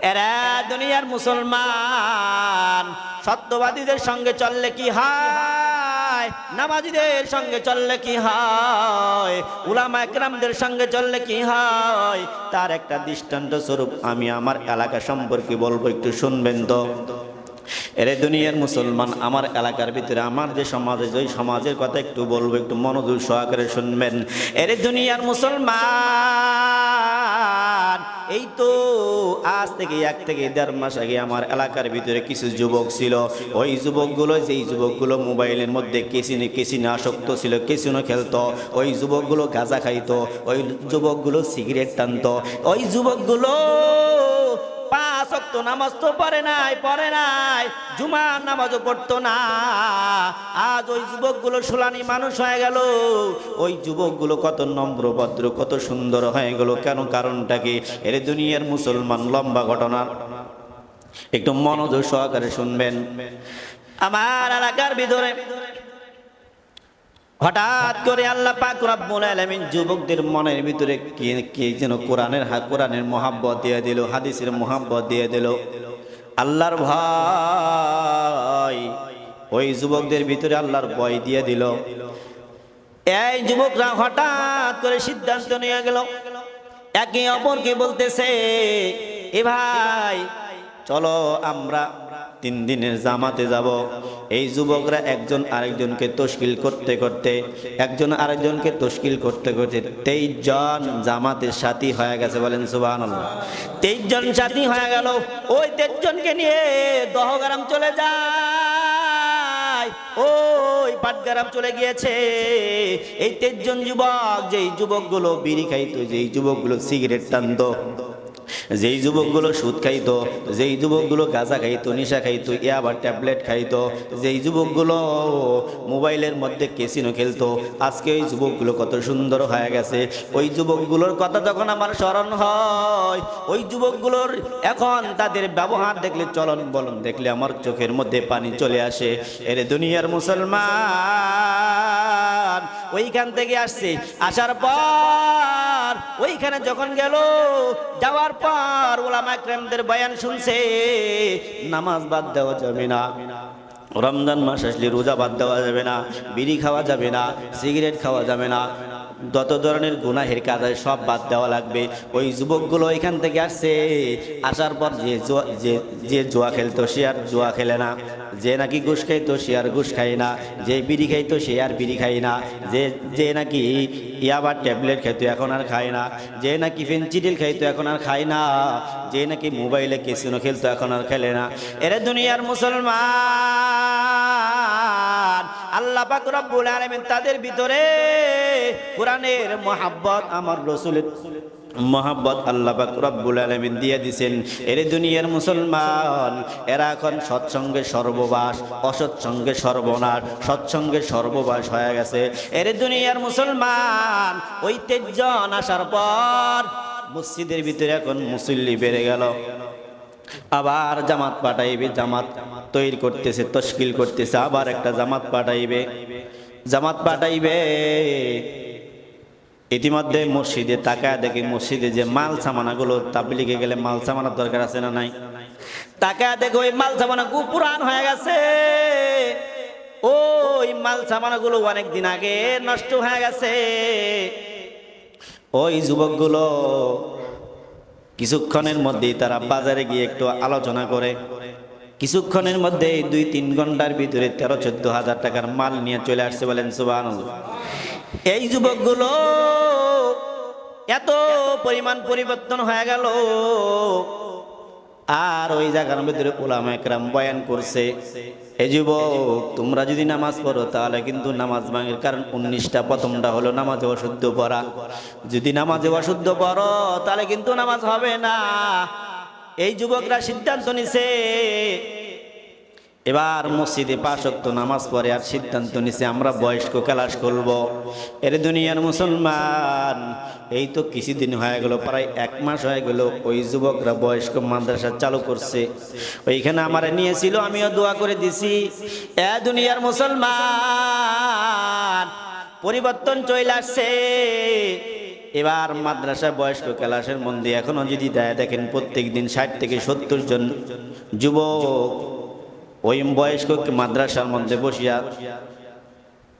এরা দুনিয়ার মুসলমান সত্যবাদীদের সঙ্গে চললে কি হয়, নামাজীদের সঙ্গে চললে কি হয়, উলামা একরামদের সঙ্গে চললে কি হয়, তার একটা দৃষ্টান্ত স্বরূপ আমি আমার এলাকা সম্পর্কে বলবো, একটু শুনবেন তো। এরে দুনিয়ার মুসলমান, আমার এলাকার ভিতরে আমার যে সমাজে, ওই সমাজের কথা একটু বলবো, একটু মনোযোগ সহকারে শুনবেন। এরে দুনিয়ার মুসলমান, এই তো আজ থেকে 1 থেকে 1.5 মাস আগে আমার এলাকার ভিতরে কিছু যুবক ছিল। ওই যুবকগুলো, যেই যুবকগুলো মোবাইলের মধ্যে কেসিনে আসক্ত ছিল, কেসিনো খেলতো, ওই যুবকগুলো গাঁজা খাইতো, ওই যুবকগুলো সিগারেট টানতো, ওই যুবকগুলো 5 ওয়াক্ত নামাজ তো পড়ে নাই, জুমার নামাজও পড়তো না। আজ ওই যুবকগুলো সোলানি মানুষ হয়ে গেল। ওই যুবকগুলো কত নম্র ভদ্র, কত সুন্দর হয়ে গেল। কেন? কারণটা কি? এর দুনিয়ার মুসলমান, লম্বা ঘটনা, একটু মনোযোগ সহকারে শুনবেন। আমার এলাকার ভিতরে হঠাৎ করে আল্লাহ পাক রব্বুল আলামিন যুবকদের মনের ভিতরে কি যেন কোরআনের মহাব্বত দিয়ে দিল, হাদিসের মহাব্বত দিয়ে দিল, আল্লাহর ভয়। ওই যুবকদের ভিতরে আল্লাহর ভয় দিয়ে দিল। এই যুবকরা হঠাৎ করে সিদ্ধান্ত নিয়ে গেল, একে অপরকে বলতেছে, এ ভাই চলো আমরা 3 দিনের জামাতে যাব। এই যুবকরা একজন আরেকজনকে তশকিল করতে করতে 23 জন জামাতের সাথী হয়ে গেছে। বলেন সুবহানাল্লাহ। 23 জন সাথী হয়ে গেল। ওই 23 জনকে নিয়ে দহগ্রাম চলে যায়, ওই পাটগ্রাম চলে গিয়েছে। এই 23 জন যুবক, যেই যুবকগুলো বিড়ি খাইতো, যেই যুবকগুলো সিগারেট টানতো, যেই যুবকগুলো সুদ খাইতো, যেই যুবকগুলো গাঁজা খাইতো, নেশা খাইতো, ইয়াবা ট্যাবলেট খাইতো, যেই যুবকগুলো মোবাইলের মধ্যে কেসিনো খেলতো, আজকে ওই যুবকগুলো কত সুন্দর হয়ে গেছে। ওই যুবকগুলোর কথা যখন আমার স্মরণ হয়, ওই যুবকগুলোর এখন তাদের ব্যবহার দেখলে, চলন বলন দেখলে আমার চোখের মধ্যে পানি চলে আসে। এর দুনিয়ার মুসলমান ওইখান থেকে আসছে, আসার পর ওইখানে যখন গেল, যাওয়ার পর উলামা একরামদের বয়ান শুনছে, নামাজ বাদ দেওয়া যাবে না, রমজান মাস আসলে রোজা বাদ দেওয়া যাবে না, বিড়ি খাওয়া যাবে না, সিগারেট খাওয়া যাবে না, যত ধরনের গুনাহের কাজ সব বাদ দেওয়া লাগবে। ওই যুবকগুলো এখান থেকে আসছে, আসার পর যে জুয়া খেলতো সে আর জুয়া খেলে না, যে নাকি ঘুষ খাইতো সে আর ঘুষ খায় না, যে বিড়ি খাইতো সে আর বিড়ি খায় না, যে নাকি ইয়াবার ট্যাবলেট খাইতো এখন আর খায় না, যে নাকি ফেনচিডিল খাইতো এখন আর খায় না, যে নাকি মোবাইলে কেসিনো খেলতো এখন আর খেলে না। এরে দুনিয়ার মুসলমান, আল্লাহ পাক রব্বুল আলামিন তাদের ভিতরে কোরআনের মহাব্বত, আমার রাসূলের মহাব্বত আল্লাহ পাক রব্বুল আলামিন দিয়ে দিয়েছেন। এর দুনিয়ার মুসলমান, এরা এখন সৎসঙ্গে সর্ববাস, অসৎসঙ্গে সর্বনাশ, সৎসঙ্গে সর্ববাস হয়ে গেছে। এর দুনিয়ার মুসলমান, ওই 23 জন আসার পর মসজিদের ভিতরে এখন মুসল্লি বেড়ে গেল। আবার জামাত পাঠাইবে, জামাত তৈরি করতেছে, তশকিল করতেছে, আবার একটা জামাত পাঠাইবে। ইতিমধ্যে মসজিদে তাকায় দেখি, মসজিদে যে মাল সামানাগুলো, তাবলিগে গেলে মাল সামানার দরকার আছে না নাই, তাকায় দেখো ওই মাল সামানাগুলো পুরান হয়ে গেছে। ওই মাল সামানাগুলো অনেক দিন আগে নষ্ট হয়ে গেছে। ওই যুবকগুলো কিছুক্ষণের মধ্যেই তারা বাজারে গিয়ে একটু আলোচনা করে, কিছুক্ষণের মধ্যে 2-3 ঘন্টার ভিতরে 13-14 হাজার টাকার মাল নিয়ে চলে আসছে। বলেন সুবহানাল্লাহ। এই যুবকগুলো এত পরিমাণ পরিবর্তন হয়ে গেল। আর ওই জায়গার ভিতরে উলামা একরাম বয়ান করছে, এই যুবক তোমরা যদি নামাজ পড়ো তাহলে কিন্তু নামাজ ভাঙের কারণ 19টা। প্রথমটা হলো নামাজে অশুদ্ধ পড়া। যদি নামাজে অশুদ্ধ পড়ো তাহলে কিন্তু নামাজ হবে না। এই যুবকরা সিদ্ধান্ত নিছে, এবার মসজিদে 5 ওয়াক্ত নামাজ পড়ে, আর সিদ্ধান্ত নিছে আমরা বয়স্ক ক্লাস করব। এর দুনিয়ার মুসলমান, এই তো কিছুদিন হয়ে গেল, প্রায় 1 মাস হয়ে গেল, ওই যুবকরা বয়স্ক মাদ্রাসা চালু করছে। ওইখানে আমার নিয়েছিল, আমিও দোয়া করে দিছি। এ দুনিয়ার মুসলমান, পরিবর্তন চলে আসছে। এবার মাদ্রাসা বয়স্ক ক্লাসের মধ্যে এখনো যদি দেয় দেখেন প্রত্যেক দিন 60 থেকে 70 জন যুবক ওই বয়স্ক মাদ্রাসার মধ্যে বসিয়া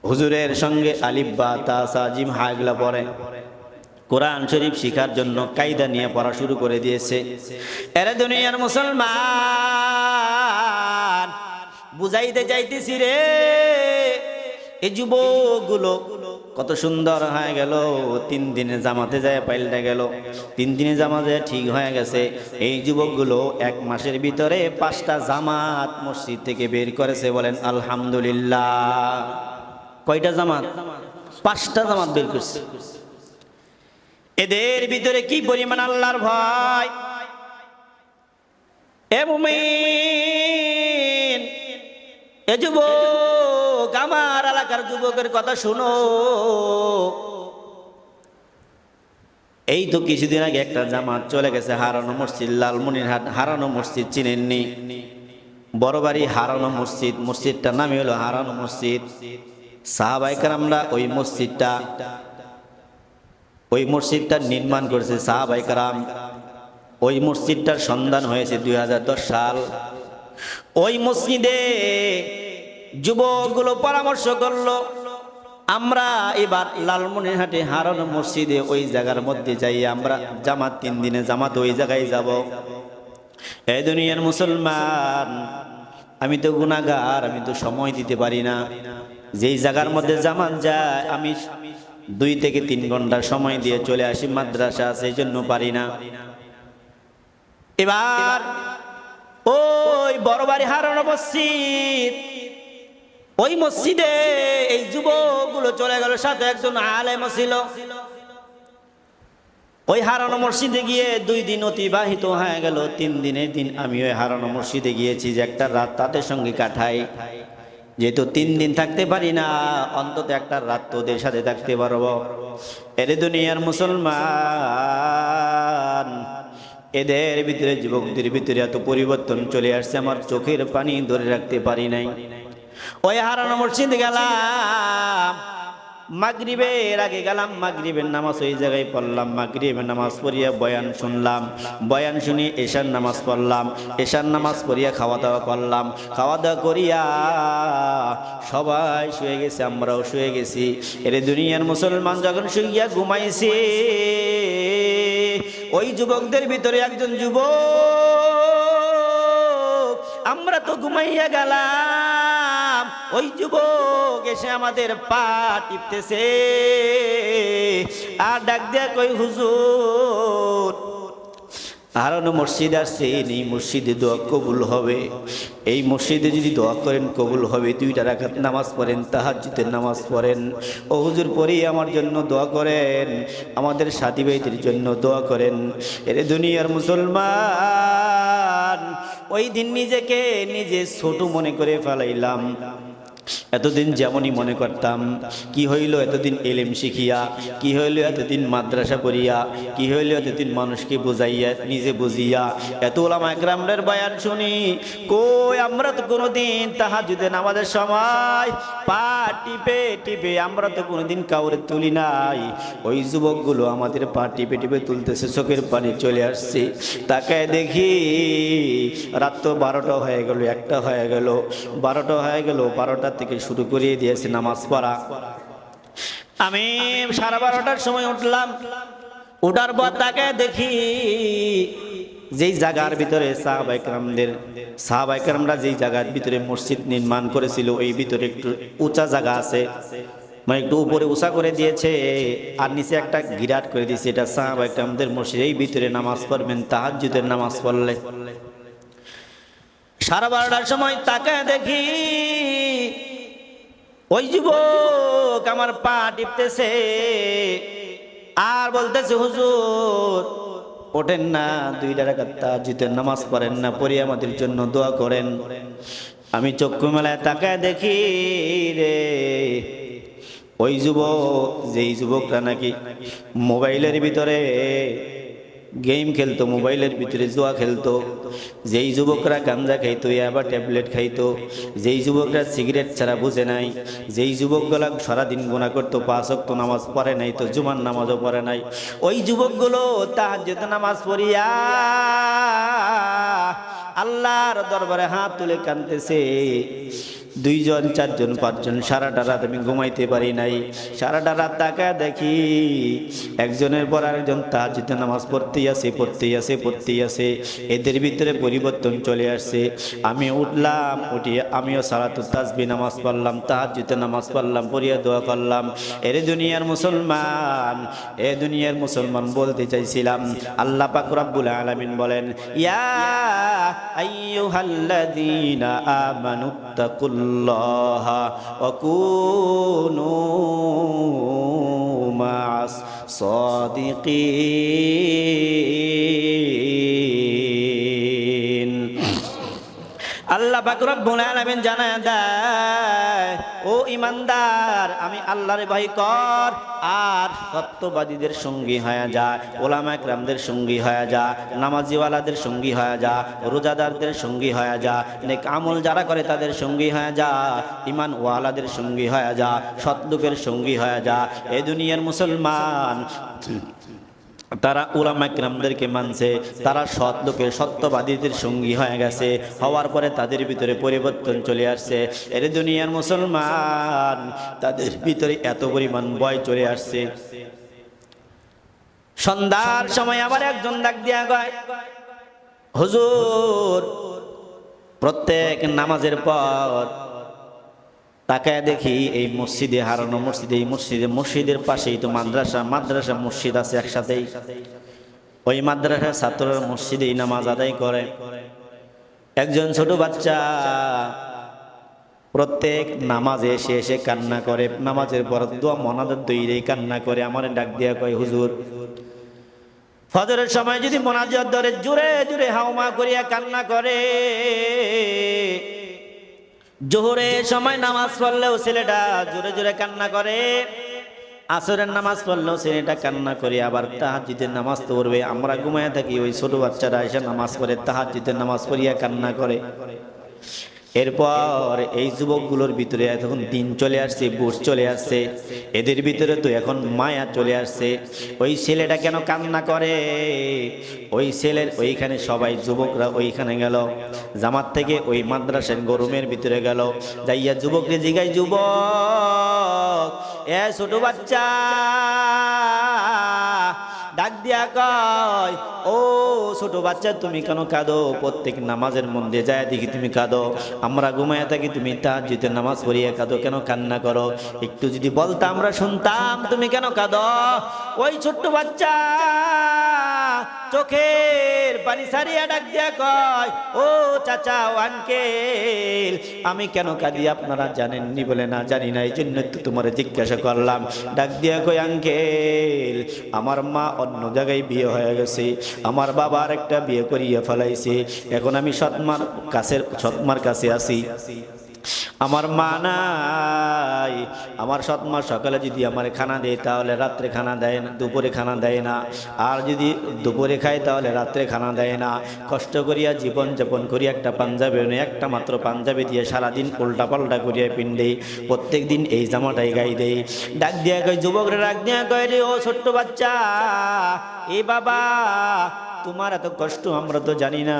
হুজুরের সঙ্গে আলিফ বা তা সা জিম হা এগুলা পড়ে, কোরআন শরীফ শিখার জন্য কায়দা নিয়ে পড়া শুরু করে দিয়েছে। এরা দুনিয়ার মুসলমান, বুঝাইতে চাইতেছি রে, এই যুবকগুলো কত সুন্দর হয়ে গেল, 3 দিনে জামাতে যায় পাল্টে গেল, 3 দিনে জামাতে ঠিক হয়ে গেছে। এই যুবকগুলো 1 মাসের ভিতরে 5টা জামাত মসজিদ থেকে বের করেছে, বলেন আলহামদুলিল্লাহ। কয়টা জামাত? 5টা জামাত বের করছে। এদের ভিতরে কি পরিমাণ আল্লাহর ভয়! এ মুমিন, এ যুবক, আমার এলাকার যুবকের কথা শুনো। এই তো কিছুদিন আগে একটা জামাত চলে গেছে হারানো মসজিদ, লালমনিরহাট হারানো মসজিদ, চিনেননি? বড়বাড়ি হারানো মসজিদ, মসজিদটার নামই হলো হারানো মসজিদ। সাহাবায়ে কেরামরা ওই মসজিদটা নির্মাণ করেছে সাহাবায়ে কেরাম। ওই মসজিদটার সন্ধান হয়েছে 2010 সাল। ওই মসজিদে যুবকগুলো পরামর্শ করলো, আমরা এবার লালমনিরহাটে হারানো মসজিদে ওই জায়গার মধ্যে যাই, আমরা জামাত 3 দিনে জামাত ওই জায়গায় যাব। এই দুনিয়ার মুসলমান, আমি তো গুনাহগার, আমি তো সময় দিতে পারি না। যেই জায়গার মধ্যে জামাত যায় আমি 2 থেকে 3 ঘন্টা সময় দিয়ে চলে আসি, মাদ্রাসা সেই জন্য পারি না। এবার ওই বড়বাড়ি হারানো মসজিদ, ওই মসজিদে এই যুবকগুলো চলে গেল, সাথে একজন আলেম ছিল। ওই হারানো মসজিদে গিয়ে 2 দিন অতিবাহিত হয়ে গেল। 3 দিনের দিন আমি ওই হারানো মসজিদে গিয়েছি যে একটা রাত তাদের সঙ্গে কাটাই। যেহেতু 3 দিন থাকতে পারি না, অন্তত একটা রাত তোদের সাথে থাকতে পারবো। এর দুনিয়ার মুসলমান, এদের ভিতরে, যুবকদের ভিতরে এত পরিবর্তন চলে আসছে, আমার চোখের পানি ধরে রাখতে পারি নাই। ওই হারানো মসজিদে গেলাম, মাগরিবের আগে গেলাম, মাগরিবের নামাজ ওই জায়গায় পড়লাম, মাগরিবের নামাজ পড়িয়া বয়ান শুনলাম, বয়ান শুনি এশার নামাজ পড়লাম, এশার নামাজ পড়িয়া খাওয়া দাওয়া করলাম, খাওয়া দাওয়া করিয়া সবাই শুয়ে গেছে, আমরাও শুয়ে গেছি। এর দুনিয়ার মুসলমান যখন শুইয়া ঘুমাইছে, ওই যুবকদের ভিতরে একজন যুবক, আমরা তো ঘুমাইয়া গেলাম, ওই যুবক এসে আমাদের পা টিপতেছে আর ডাক দেয়া কই, হুজুর হারানো মসজিদ আসছে, এই মসজিদে দোয়া কবুল হবে, এই মসজিদে যদি দোয়া করেন কবুল হবে, 2 রাকাত নামাজ পড়েন, তাহাজ্জুদের নামাজ পড়েন। ও হুজুর পড়ি আমার জন্য দোয়া করেন, আমাদের সাথী ভাইদের জন্য দোয়া করেন। এর দুনিয়ার মুসলমান, ওই দিন নিজেকে নিজে ছোট মনে করে ফেলাইলাম। এতদিন যেমনই মনে করতাম, কি হইল এতদিন এলেম শিখিয়া, কি হইল এতদিন মাদ্রাসা পড়িয়া, কি হইল এতদিন মানুষকে বুঝাইয়া, নিজে বুঝিয়া, এত ওলামা একরামদের বয়ান শুনি, কই আমরা তো কোনোদিন তাহাজ্জুদের নামাজের সময় পা টিপে টিপে আমরা তো কোনোদিন কাউরে তুলি নাই। ওই যুবকগুলো আমাদের পা টিপে টিপে তুলতেছে, চোখের পানি চলে আসছে। তাকায় দেখি রাত তো 12টা হয়ে গেল, 1টা হয়ে গেল, 12টা হয়ে গেল, 12টা থেকে শুরু করিয়ে দিয়েছে নামাজ পড়া। আমি 12:30টার সময় উঠলাম, উঠার পর তাকে দেখি যেই জায়গার ভিতরে সাহাবায়ে কেরামরা যেই জায়গার ভিতরে মসজিদ নির্মাণ করেছিল, ওই ভিতরে একটু উঁচা জায়গা আছে, মানে একটু উপরে উঁচা করে দিয়েছে, আর নিচে একটা গিরাট করে দিয়েছে, এটা সাহাবায়ে কেরামদের মসজিদ, এই ভিতরে নামাজ পড়বেন তাহাজ্জুদের নামাজ পড়লে। 12:30টার সময় তাকে দেখি ওই যুবক আমার পা টিপতেছে আর বলতেছে, হুজুর ওঠেন না, 2 রাকাত তাহাজ্জুদের নামাজ পড়েন না, পড়ি আমাদের জন্য দোয়া করেন। আমি চক্ষু মেলায় তাকায় দেখি রে, ওই যুবক, যেই যুবকরা নাকি মোবাইলের ভিতরে গেম খেলতো, মোবাইলের ভিতরে জুয়া খেলতো, যেই যুবকরা গাঞ্জা খাইতো, ইয়াবা ট্যাবলেট খাইতো, যেই যুবকরা সিগারেট ছাড়া বুঝে নাই, যেই যুবকগুলা সারাদিন গুনাহ করতো, 5 ওয়াক্ত নামাজ পড়ে নাই, তো জুমার নামাজও পড়ে নাই, ওই যুবকগুলো তাহাজ্জুদ নামাজ পড়িয়া আল্লাহর দরবারে হাত তুলে কাঁদতেছে। 2 জন 4 জন 5 জন সারাটা রাত আমি ঘুমাইতে পারি নাই। সারাটা রাত তাকায় দেখি একজনের পর আরেকজন তাহাজ্জুদের নামাজ পড়তেই আছে। এদের ভিতরে পরিবর্তন চলে আসছে। আমি উঠলাম, উঠিয়ে আমিও সালাতুত তাসবিহ নামাজ পড়লাম, তাহাজ্জুদের নামাজ পড়লাম, পড়িয়া দোয়া করলাম। দুনিয়ার মুসলমান বলতে চাইছিলাম, আল্লাহ পাক রব্বুল আলামিন বলেন, ইয়া আইয়ুহাল্লাযীনা আমানুত্তাকুল্লাহা ওয়া কুনু মা'আস সাদিকিন। আল্লাহ পাক রব্বুল আলামিন জানায় দেয়, ও ইমানদার, আমি আল্লাহর ভয় কর আর সত্যবাদীদের সঙ্গী হয়ে যা, ওলামা একরামদের সঙ্গী হয়ে যা, নামাজিওয়ালাদের সঙ্গী হয়ে যা, রোজাদারদের সঙ্গী হয়ে যা, নেক আমল যারা করে তাদের সঙ্গী হয়ে যা, ইমান ওয়ালাদের সঙ্গী হয়ে যা, সৎলোকের সঙ্গী হয়ে যা। এই দুনিয়ার মুসলমান তারা উলামা ইকরামদেরকে মানছে, তারা সৎ লোকের সত্যবাদীদের সঙ্গী হয়ে গেছে, হওয়ার পরে তাদের ভিতরে পরিবর্তন চলে আসছে। এর দুনিয়ার মুসলমান তাদের ভিতরে এত পরিমাণ ভয় চলে আসছে। সন্ধ্যার সময় আবার একজন ডাক দিয়া কয়, হুজুর, প্রত্যেক নামাজের পর তাকায় দেখি এই মসজিদে, হারানো মসজিদে, এই মসজিদের পাশেই তো মাদ্রাসা মসজিদ আছে একসাথেই। ওই মাদ্রাসার ছাত্ররা মসজিদেই নামাজ আদায় করে। একজন ছোট বাচ্চা প্রত্যেক নামাজে এসে এসে কান্না করে, নামাজের পর দোয়া মোনাজাত দইরেই কান্না করে। আমার ডাক দিয়া কয়, হুজুর, ফজরের সময় যদি মোনাজাত ধরে জোরে জোরে হাওমা করিয়া কান্না করে, জোহরের সময় নামাজ পড়লেও ছেলেটা জোরে জোরে কান্না করে, আসরের নামাজ পড়লেও ছেলেটা কান্না করে, আবার তাহাজ্জুদের নামাজ তো পড়বে। আমরা ঘুমায় থাকি, ওই ছোট বাচ্চারা এসে নামাজ পড়ে, তাহাজ্জুদের নামাজ পড়িয়া কান্না করে। এরপর এই যুবকগুলোর ভিতরে এখন দিন চলে আসছে, বুঝ চলে আসছে, এদের ভিতরে তো এখন মায়া চলে আসছে। ওই ছেলেটা কেন কান্না করে? ওই ছেলের ওইখানে সবাই যুবকরা ওইখানে গেল, জামাত থেকে ওই মাদ্রাসার গরমের ভিতরে গেল, যাইয়া যুবকরে জিগাই, যুবক, এ ছোট বাচ্চা, ডাক দিয়া কয়, ও ছোট বাচ্চা, তুমি কেন কাঁদো? প্রত্যেক নামাজের মধ্যে যায় দেখি তুমি কাঁদো, আমরা ঘুমায় থাকি, তুমি তাহাজ্জুদের নামাজ পড়িয়া কাঁদো, কেন কান্না করো? একটু যদি বলতাম আমরা শুনতাম, তুমি কেন কাঁদো? ওই ছোট্ট বাচ্চা চোখের পানি সারিয়া ডাক দিয়া কয়, ও চাচা, ও আঙ্কেল, আমি কেন কাঁদি আপনারা জানেননি? বলে, না জানি না, এই জন্য তো তোমার জিজ্ঞাসা করলাম। ডাক দিয়া কয়, আঙ্কেল, আমার মা অন্য জায়গায় বিয়ে হয়ে গেছে, আমার বাবা আর একটা বিয়ে করিয়া ফেলাইছে, এখন আমি সৎমার কাছে আছি। আমার মা নাই, আমার সৎ মা সকালে যদি আমার খানা দেয় তাহলে রাত্রে খানা দেয় না, দুপুরে খানা দেয় না, আর যদি দুপুরে খায় তাহলে রাত্রে খানা দেয় না। কষ্ট করিয়া জীবন যাপন করি, একটা পাঞ্জাবি একটা মাত্র পাঞ্জাবি দিয়ে সারাদিন উল্টা পাল্টা করিয়া পিন্ডে, প্রত্যেক দিন এই জামাটাই গাই দেই। ডাক দিয়া কয়, যুবকরা ডাক দিয়া কয়, রে ও ছোট্ট বাচ্চা, এ বাবা, তোমার এত কষ্ট আমরা তো জানি না।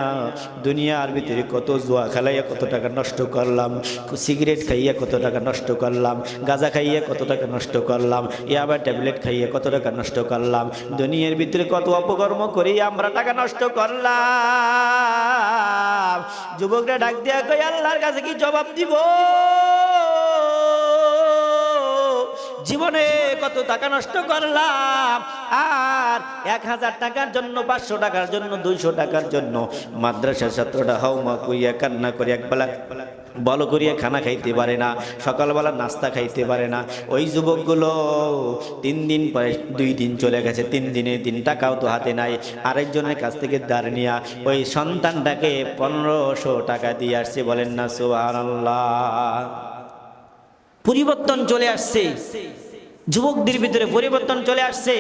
দুনিয়ার ভিতরে কত জুয়া খেলাইয়া কত টাকা নষ্ট করলাম, সিগারেট খাইয়া কত টাকা নষ্ট করলাম, গাঁজা খাইয়া কত টাকা নষ্ট করলাম, আবার ট্যাবলেট খাইয়া কত টাকা নষ্ট করলাম, দুনিয়ার ভিতরে কত অপকর্ম করি আমরা টাকা নষ্ট করলাম। যুবকরা ডাক দিয়া কই, আল্লাহর কাছে কি জবাব দিব? জীবনে কত টাকা নষ্ট করলাম, আর 1000 টাকার জন্য, 500 টাকার জন্য, 200 টাকার জন্য মাদ্রাসার ছাত্রটা হাওমা কইয়া কান্না করে একবেলা বলো করিয়া খানা খাইতে পারে না, সকালবেলা নাস্তা খাইতে পারে না। ওই যুবকগুলো 3 দিন পরে 2 দিন চলে গেছে, 3 দিনে 3 টাকাও তো হাতে নাই। আরেকজনের কাছ থেকে ধার নিয়া ওই সন্তানটাকে 1500 টাকা দিয়ে আসছে। বলেন না সুবহানাল্লাহ। পরিবর্তন চলে আসছে, যুবকদের ভিতরে পরিবর্তন চলে আসছে।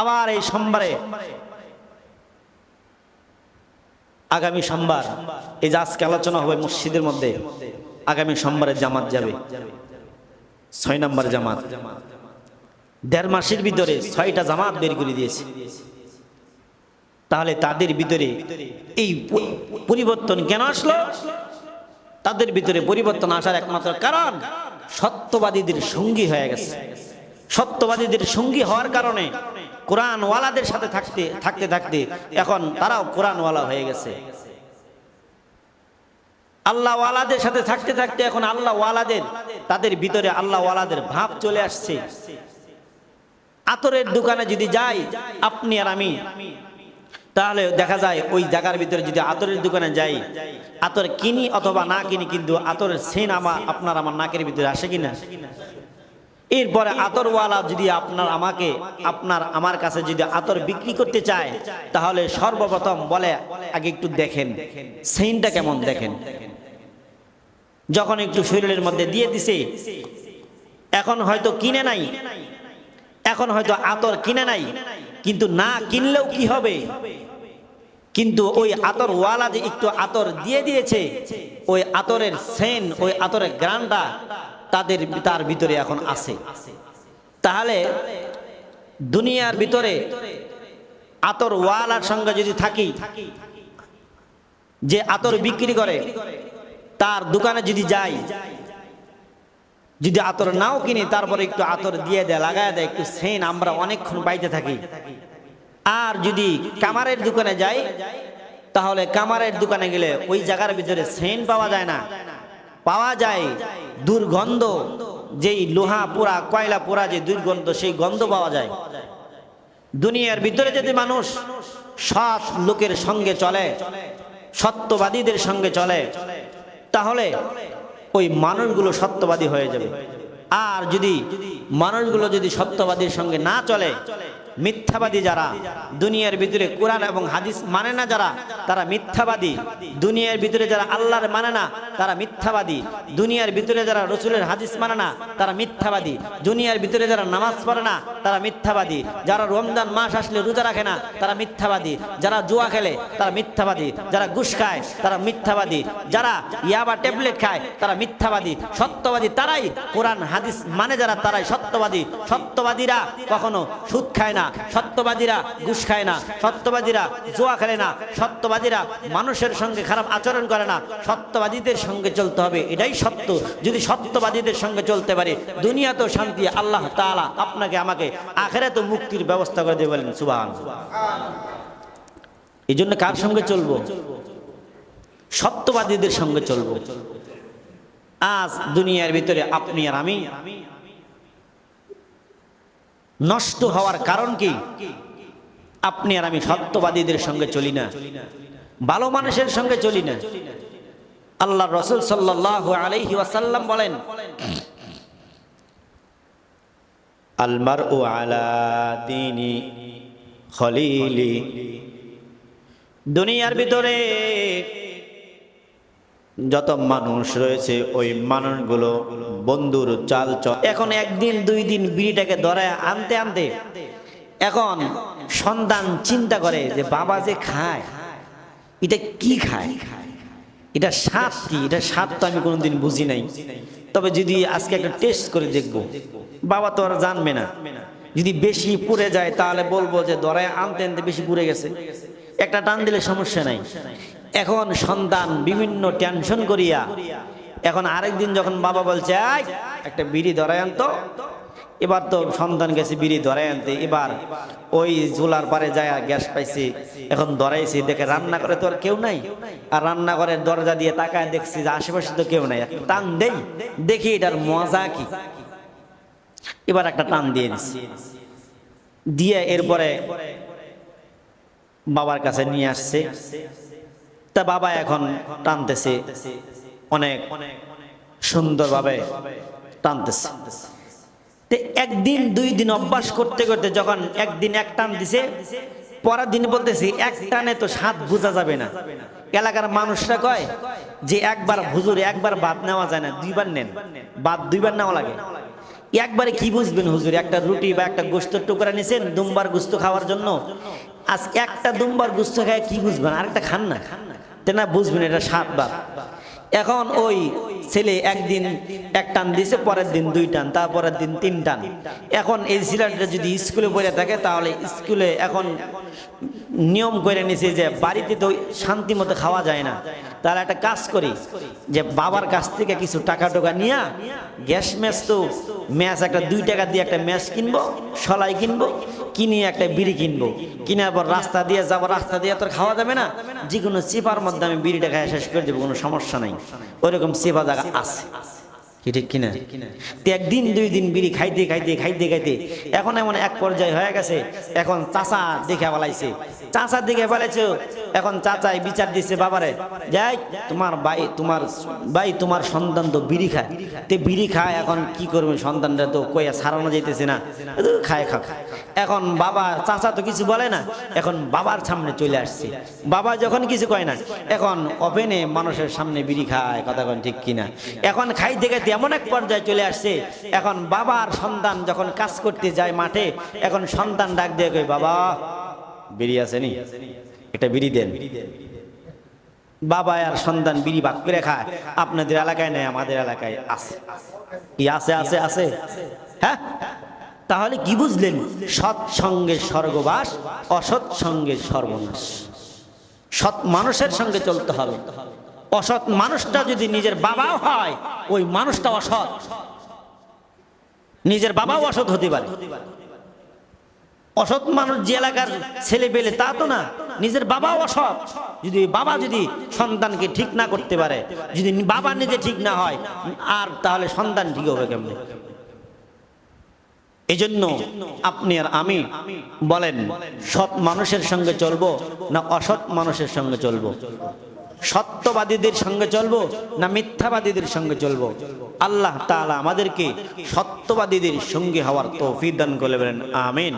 আবার এই সোমবারে, আগামী সোমবার, এই যে আজকে আলোচনা হবে মসজিদের মধ্যে, আগামী সোমবারে জামাত যাবে, 6 নম্বর জামাত। 1.5 মাসের ভিতরে 6টা জামাত বের করে দিয়েছে। তাহলে তাদের ভিতরে এই পরিবর্তন কেন আসলো? তাদের ভিতরে পরিবর্তন আসার একমাত্র কারণ সত্যবাদীদের সঙ্গী হয়ে গেছে। সত্যবাদীদের সঙ্গী হওয়ার কারণে কোরআন ওয়ালাদের সাথে থাকতে থাকতে থাকতে এখন তারাও কোরআন ওয়ালা হয়ে গেছে। আল্লাহ ওয়ালাদের সাথে থাকতে থাকতে এখন আল্লাহ ওয়ালাদের, তাদের ভিতরে আল্লাহ ওয়ালাদের ভাব চলে আসছে। আতরের দোকানে যদি যাই আপনি আর আমি, তাহলে দেখা যায় ওই জায়গার ভিতরে যদি আতরের দোকানে যাই, আতর কিনি অথবা না কিনি, কিন্তু আতরের সেন আপনার আমার নাকের ভিতরে আসে কিনা। এরপরে আতরওয়ালা যদি আপনার আমার কাছে যদি আতর বিক্রি করতে চায়, তাহলে সর্বপ্রথম বলে আগে একটু দেখেন সেনটা কেমন, দেখেন। যখন একটু শরীরের মধ্যে দিয়ে দিছে, এখন হয়তো কিনে নাই, এখন হয়তো আতর কিনে নাই, কিন্তু না কিনলেও কি হবে, কিন্তু ওই আতর ওয়ালা যে একটু আতর দিয়ে দিয়েছে, ওই আতরের সেন, ওই আতরের গ্রানটা তার ভিতরে এখন আছে। তাহলে দুনিয়ার ভিতরে আতর ওয়ালার সঙ্গে যদি থাকি, যে আতর বিক্রি করে তার দোকানে যদি যাই, যদি আতর নাও কিনি, তারপরে একটু আতর দিয়ে দেয়, লাগায় দেয়, একটু সেন আমরা অনেকক্ষণ বাইতে থাকি। আর যদি কামারের দোকানে যাই, তাহলে কামারের দোকানে গেলে ওই জায়গার ভিতরে সেন পাওয়া যায় না, পাওয়া যায় দুর্গন্ধ, যেই লোহা পোড়া কয়লা পোড়া যে দুর্গন্ধ, সেই গন্ধ পাওয়া যায়। দুনিয়ার ভিতরে যদি মানুষ সৎ লোকের সঙ্গে চলে, সত্যবাদীদের সঙ্গে চলে, তাহলে ওই মানুষগুলো সত্যবাদী হয়ে যাবে। আর যদি মানুষগুলো যদি সত্যবাদীর সঙ্গে না চলে, মিথ্যাবাদী যারা, দুনিয়ার ভিতরে কোরআন এবং হাদিস মানে না যারা, তারা মিথ্যাবাদী। দুনিয়ার ভিতরে যারা আল্লাহর মানে না, তারা মিথ্যাবাদী। দুনিয়ার ভিতরে যারা রসুলের হাদিস মানে না, তারা মিথ্যাবাদী। দুনিয়ার ভিতরে যারা নামাজ পড়ে না, তারা মিথ্যাবাদী। যারা রমজান মাস আসলে রোজা রাখে না, তারা মিথ্যাবাদী। যারা জুয়া খেলে, তারা মিথ্যাবাদী। যারা ঘুষ খায়, তারা মিথ্যাবাদী। যারা ইয়াবা ট্যাবলেট খায়, তারা মিথ্যাবাদী। সত্যবাদী তারাই, কোরআন হাদিস মানে যারা, তারাই সত্যবাদী। সত্যবাদীরা কখনো সুদ খায় না, সত্যবাদীরা ঘুষ খায় না, সত্যবাদীরা জুয়া খেলে না, সত্যবাদীরা মানুষের সঙ্গে খারাপ আচরণ করে না। সত্যবাদীদের সঙ্গে চলতে হবে, এটাই সত্য। যদি সত্যবাদীদের সঙ্গে চলতে পারে, দুনিয়া তো শান্তি, আল্লাহ তাআলা আপনাকে আমাকে আখিরাতে মুক্তির ব্যবস্থা করে দিয়ে বলেন সুবহানাল্লাহ। এই জন্য কার সঙ্গে চলবো? সত্যবাদীদের সঙ্গে চলবো। আজ দুনিয়ার ভিতরে আপনি আর আমি নষ্ট হওয়ার কারণ কি? আপনি আর আমি সত্যবাদীদের সঙ্গে চলি না, ভালো মানুষের সঙ্গে চলি না। আল্লাহ রাসূল সাল্লাল্লাহু আলাইহি ওয়াসাল্লাম বলেন, আল মারউ আলা দীনি খলিলি। দুনিয়ার ভিতরে যত মানুষ রয়েছে, ওই মানুষগুলো বন্ধুর চাল চল। এখন একদিন দুই দিন বিড়িটাকে ধরে আনতে আনতে এখন সন্তান চিন্তা করে যে বাবা যে খায়, এটা কি খায়, এটা স্বাদ কি, এটা স্বাদ তো আমি কোনোদিন বুঝি নাই, তবে যদি আজকে একটা টেস্ট করে দেখবো। বাবা তো আর জানবে না, যদি বেশি পুড়ে যায় তাহলে বলবো যে ধরে আনতে আনতে বেশি পুড়ে গেছে, একটা টান দিলে সমস্যা নাই। এখন সন্তান বিভিন্ন টেনশন করিয়া, এখন আরেকদিন যখন বাবা বলছে একটা বিড়ি ধরায় আনতো, এবার তো সন্তান গেছে বিড়ি ধরায় আনতে, এবার ওই চুলার পারে যায় গ্যাস পাইছি, এখন ধরাইছি, দেখে রান্না করে তো আর কেউ নাই, আর রান্নাঘরের দরজা দিয়ে তাকায় দেখছি যে আশেপাশে তো কেউ নাই, টান দেই দেখি এটার মজা কি। এবার একটা টান দিয়ে দিচ্ছি, দিয়ে এরপরে বাবার কাছে নিয়ে আসছে। তা বাবা এখন টানতেছে, অনেক সুন্দরভাবে টানতেছে। একদিন দুই দিন অভ্যাস করতে করতে যখন একদিন এক টান দিছে, পরের দিন বলতেছি এক টানে তো স্বাদ বোঝা যাবে না। এলাকার মানুষরা কয় যে একবার হুজুর একবার ভাত নেওয়া যায় না, দুইবার নেন, ভাত দুইবার নেওয়া লাগে। একবারে কি বুঝবেন হুজুর, একটা রুটি বা একটা গোস্তের টুকরা নিছেন দুম্বার গোস্ত খাওয়ার জন্য, আজ একটা দুম্বার গোস্ত খায় কি বুঝবেন, আরেকটা খান না, না বুঝবেন এটা 7 বার। এখন ওই ছেলে একদিন 1 টান দিছে, পরের দিন 2 টান, তারপরের দিন 3 টান। এখন এই ছেলেটা যদি স্কুলে পড়ে থাকে, তাহলে স্কুলে এখন নিয়ম করে নিছে যে বাড়িতে তো শান্তি মতো খাওয়া যায় না, তাহলে একটা কাজ করি যে বাবার কাছ থেকে কিছু টাকা টোকা নিয়ে গ্যাস ম্যাচ, তো ম্যাচ একটা 2 টাকা দিয়ে একটা ম্যাচ কিনবো, সলাই কিনবো, কিনে একটা বিড়ি কিনবো, কিনার পর রাস্তা দিয়ে যাবো, রাস্তা দিয়ে তোর খাওয়া যাবে না, যে কোনো চেপার মধ্যে আমি বিড়িটা খাই শেষ করে দেবো, কোনো সমস্যা নাই। ওইরকম চেপা জায়গা আছে কি ঠিক কিনা? তো 1 দিন 2 দিন বিড়ি খাইতে খাইতে খাইতে খাইতে এখন এমন এক পর্যায়ে হয়ে গেছে, এখন চাচা দেখে বলাইছে, চাচা দেখে বলেছে, এখন চাচাই বিচার দিচ্ছে বাবারে, যাই তোমার ভাই তোমার সন্তান তো বিড়ি খায়, তে বিড়ি খায়, এখন কি করবে, সন্তানটা তো কইয়া ছাড়ানো যাইতেছে না, খায় খা। এখন বাবা চাচা তো কিছু বলে না, এখন বাবার সামনে চলে আসছে, বাবা যখন কিছু কয় না, এখন ওপেনে মানুষের সামনে বিড়ি খায়, কথা কন ঠিক কিনা? এখন খাইতে খাইতে এমন এক পর্যায়ে চলে আসছে, এখন বাবার সন্তান যখন কাজ করতে যায় মাঠে, এখন সন্তান ডাক দিয়ে কই, বাবা বিড়ি আছে নি, একটা বিড়ি দেন। বাবা আর সন্তান বিড়ি ভাগ করে খায়, আপনাদের এলাকায় নেই, আমাদের এলাকায় আছে। কি আছে? আছে আছে, হ্যাঁ। তাহলে কি বুঝলেন? সৎ সঙ্গে স্বর্গবাস, অসৎ সঙ্গে সর্বনাশ। সৎ মানুষের সঙ্গে চলতে হবে। অসৎ মানুষটা যদি নিজের বাবাও হয়, ওই মানুষটা অসৎ, নিজের বাবাও অসৎ হতে পারে। অসৎ মানুষ যে এলাকার ছেলে পেলে তা তো না, নিজের বাবাও অসৎ। যদি বাবা যদি সন্তানকে ঠিক না করতে পারে, যদি বাবা নিজে ঠিক না হয়, আর তাহলে সন্তান ঠিক হবে কেমনে? এই জন্য আপনি আর আমি বলেন, সৎ মানুষের সঙ্গে চলবো না অসৎ মানুষের সঙ্গে চলবো? সত্যবাদীদের সঙ্গে চলবো না মিথ্যাবাদীদের সঙ্গে চলবো? আল্লাহ তাআলা আমাদেরকে সত্যবাদীদের সঙ্গে হওয়ার তৌফিক দান করে বলেন, আমিন।